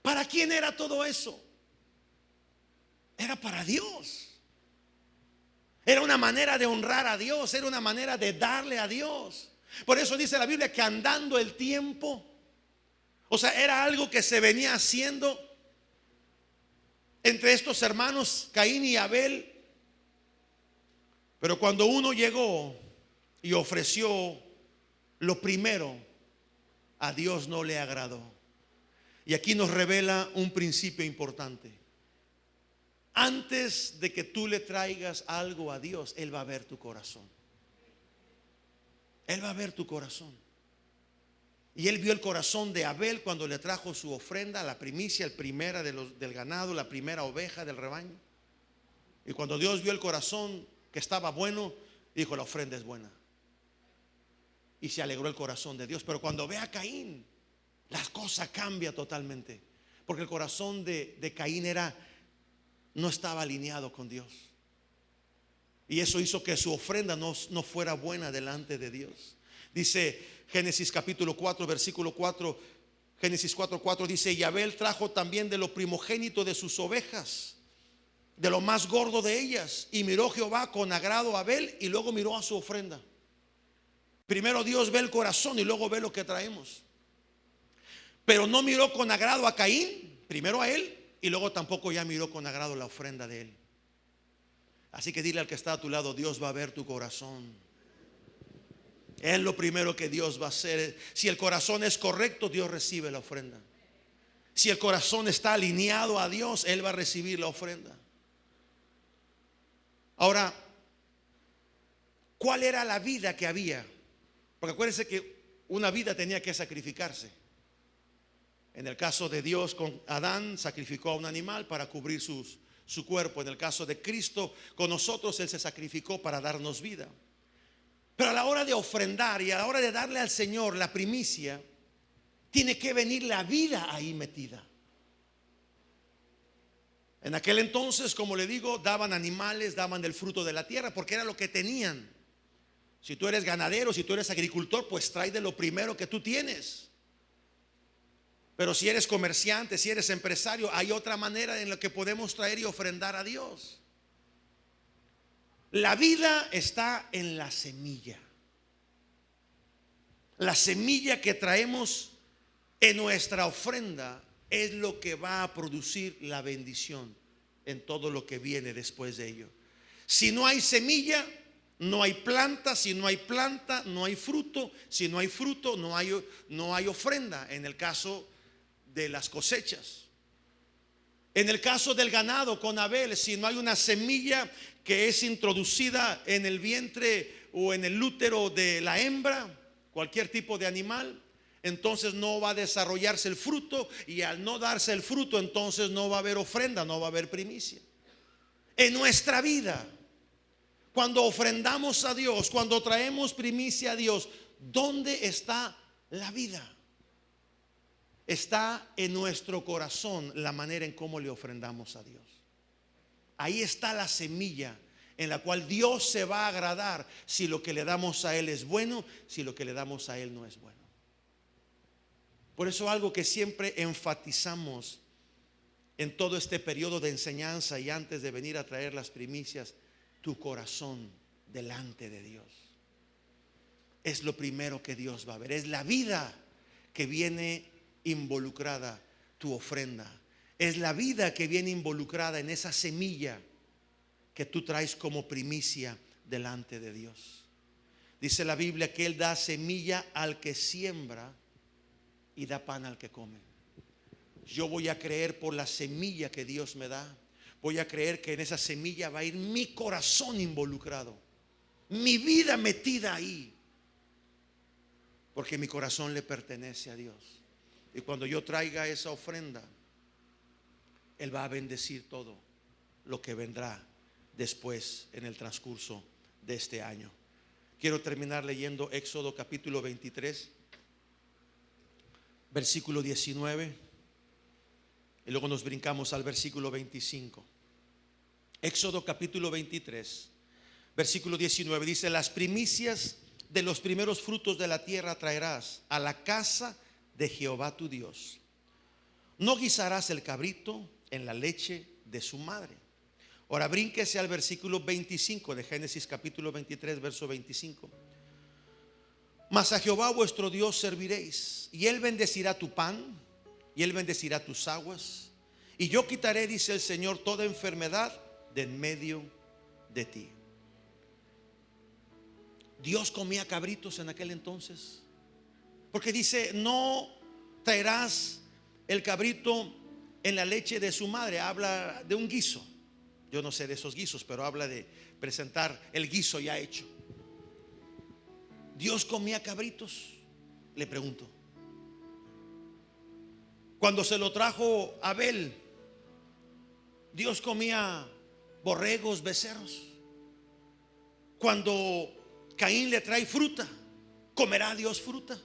¿Para quién era todo eso? Era para Dios. Era una manera de honrar a Dios, era una manera de darle a Dios. Por eso dice la Biblia que andando el tiempo, o sea, era algo que se venía haciendo entre estos hermanos Caín y Abel. Pero cuando uno llegó y ofreció lo primero, a Dios no le agradó. Y aquí nos revela un principio importante. Antes de que tú le traigas algo a Dios, Él va a ver tu corazón. Él va a ver tu corazón. Y Él vio el corazón de Abel cuando le trajo su ofrenda, la primicia, el primera del ganado, la primera oveja del rebaño. Y cuando Dios vio el corazón que estaba bueno, dijo: la ofrenda es buena. Y se alegró el corazón de Dios. Pero cuando ve a Caín, las cosas cambian totalmente. Porque el corazón de Caín no estaba alineado con Dios. Y eso hizo que su ofrenda no fuera buena delante de Dios. Dice Génesis capítulo 4, versículo 4. Génesis 4:4 dice: y Abel trajo también de lo primogénito de sus ovejas, de lo más gordo de ellas. Y miró Jehová con agrado a Abel, y luego miró a su ofrenda. Primero Dios ve el corazón y luego ve lo que traemos. Pero no miró con agrado a Caín, primero a él, y luego tampoco ya miró con agrado la ofrenda de él. Así que dile al que está a tu lado: Dios va a ver tu corazón. Es lo primero que Dios va a hacer. Si el corazón es correcto, Dios recibe la ofrenda. Si el corazón está alineado a Dios, Él va a recibir la ofrenda. Ahora, ¿cuál era la vida que había? Porque acuérdense que una vida tenía que sacrificarse. En el caso de Dios con Adán, sacrificó a un animal para cubrir su cuerpo. En el caso de Cristo con nosotros, Él se sacrificó para darnos vida. Pero a la hora de ofrendar y a la hora de darle al Señor la primicia, tiene que venir la vida ahí metida. En aquel entonces, como le digo, daban animales, daban del fruto de la tierra, porque era lo que tenían. Si tú eres ganadero, si tú eres agricultor, pues trae de lo primero que tú tienes. Pero si eres comerciante, si eres empresario, hay otra manera en la que podemos traer y ofrendar a Dios. La vida está en la semilla. La semilla que traemos en nuestra ofrenda es lo que va a producir la bendición en todo lo que viene después de ello. Si no hay semilla, no hay planta. Si no hay planta, no hay fruto. Si no hay fruto, no hay ofrenda. En el caso de las cosechas, en el caso del ganado con Abel, si no hay una semilla que es introducida en el vientre o en el útero de la hembra, cualquier tipo de animal, entonces no va a desarrollarse el fruto, y al no darse el fruto, entonces no va a haber ofrenda, no va a haber primicia. En nuestra vida, cuando ofrendamos a Dios, cuando traemos primicia a Dios, ¿dónde está la vida? Está en nuestro corazón la manera en cómo le ofrendamos a Dios. Ahí está la semilla en la cual Dios se va a agradar si lo que le damos a Él es bueno, si lo que le damos a Él no es bueno. Por eso algo que siempre enfatizamos en todo este periodo de enseñanza y antes de venir a traer las primicias, tu corazón delante de Dios es lo primero que Dios va a ver. Es la vida que viene involucrada tu ofrenda. Es la vida que viene involucrada en esa semilla que tú traes como primicia delante de Dios. Dice la Biblia que Él da semilla al que siembra y da pan al que come. Yo voy a creer por la semilla que Dios me da. Voy a creer que en esa semilla va a ir mi corazón involucrado, mi vida metida ahí, porque mi corazón le pertenece a Dios. Y cuando yo traiga esa ofrenda, Él va a bendecir todo lo que vendrá después en el transcurso de este año. Quiero terminar leyendo Éxodo capítulo 23, versículo 19, y luego nos brincamos al versículo 25. Éxodo capítulo 23, versículo 19 dice: las primicias de los primeros frutos de la tierra traerás a la casa de Jehová tu Dios. No guisarás el cabrito en la leche de su madre. Ahora brínquese al versículo 25 de Génesis capítulo 23, verso 25. Mas a Jehová vuestro Dios serviréis, y Él bendecirá tu pan, y Él bendecirá tus aguas, y yo quitaré, dice el Señor, toda enfermedad de en medio de ti. Dios comía cabritos en aquel entonces, porque dice: no traerás el cabrito en la leche de su madre. Habla de un guiso. Yo no sé de esos guisos, pero habla de presentar el guiso ya hecho. ¿Dios comía cabritos? Le pregunto. Cuando se lo trajo Abel, ¿Dios comía borregos, becerros? Cuando Caín le trae fruta, ¿comerá Dios fruta?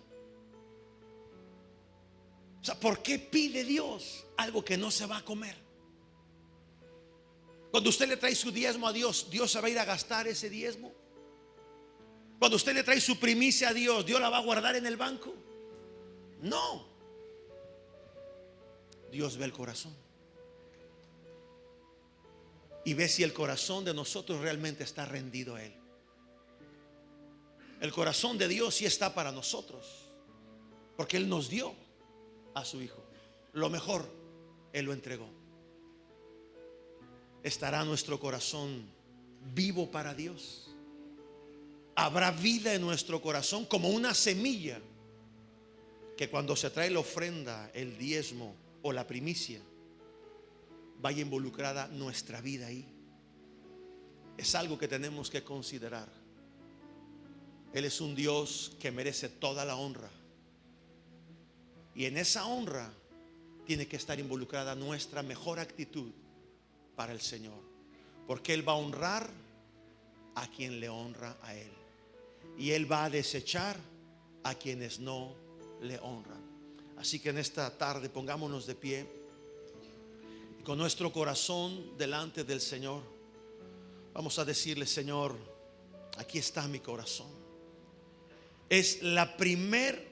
O sea, ¿por qué pide Dios algo que no se va a comer? Cuando usted le trae su diezmo a Dios, ¿Dios se va a ir a gastar ese diezmo? Cuando usted le trae su primicia a Dios, ¿Dios la va a guardar en el banco? No. Dios ve el corazón y ve si el corazón de nosotros realmente está rendido a Él. El corazón de Dios sí está para nosotros, porque Él nos dio a su Hijo. Lo mejor Él lo entregó. ¿Estará nuestro corazón vivo para Dios? ¿Habrá vida en nuestro corazón como una semilla que cuando se trae la ofrenda, el diezmo o la primicia, vaya involucrada nuestra vida ahí? Es algo que tenemos que considerar. Él es un Dios que merece toda la honra, y en esa honra tiene que estar involucrada nuestra mejor actitud para el Señor, porque Él va a honrar a quien le honra a Él, y Él va a desechar a quienes no le honran. Así que en esta tarde pongámonos de pie y con nuestro corazón delante del Señor vamos a decirle: Señor, aquí está mi corazón. Es la primer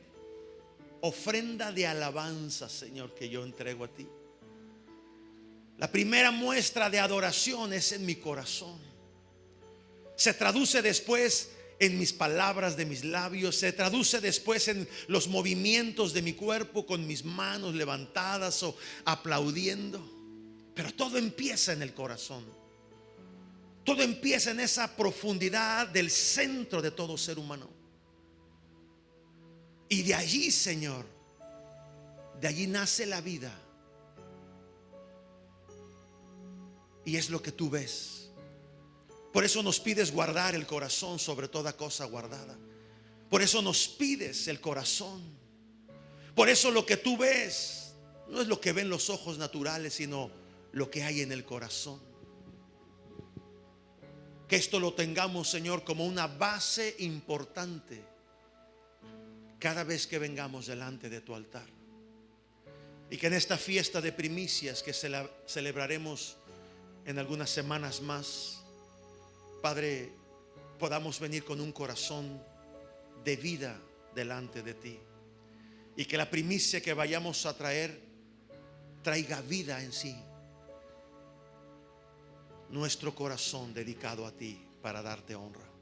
ofrenda de alabanza, Señor, que yo entrego a ti. La primera muestra de adoración es en mi corazón. Se traduce después en mis palabras de mis labios, se traduce después en los movimientos de mi cuerpo, con mis manos levantadas o aplaudiendo. Pero todo empieza en el corazón. Todo empieza en esa profundidad del centro de todo ser humano. Y de allí, Señor, de allí nace la vida. Y es lo que tú ves. Por eso nos pides guardar el corazón sobre toda cosa guardada. Por eso nos pides el corazón. Por eso lo que tú ves no es lo que ven los ojos naturales, sino lo que hay en el corazón. Que esto lo tengamos, Señor, como una base importante cada vez que vengamos delante de tu altar. Y que en esta fiesta de primicias que celebraremos en algunas semanas más, Padre, podamos venir con un corazón de vida delante de ti. Y que la primicia que vayamos a traer traiga vida en sí. Nuestro corazón dedicado a ti para darte honra.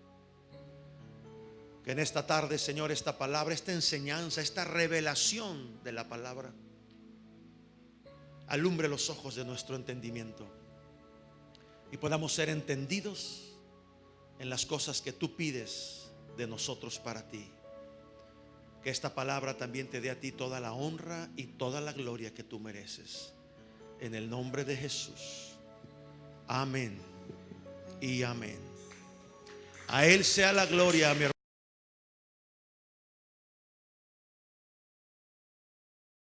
Que en esta tarde, Señor, esta palabra, esta enseñanza, esta revelación de la palabra alumbre los ojos de nuestro entendimiento y podamos ser entendidos en las cosas que tú pides de nosotros para ti. Que esta palabra también te dé a ti toda la honra y toda la gloria que tú mereces. En el nombre de Jesús. Amén y amén. A Él sea la gloria, mi hermano.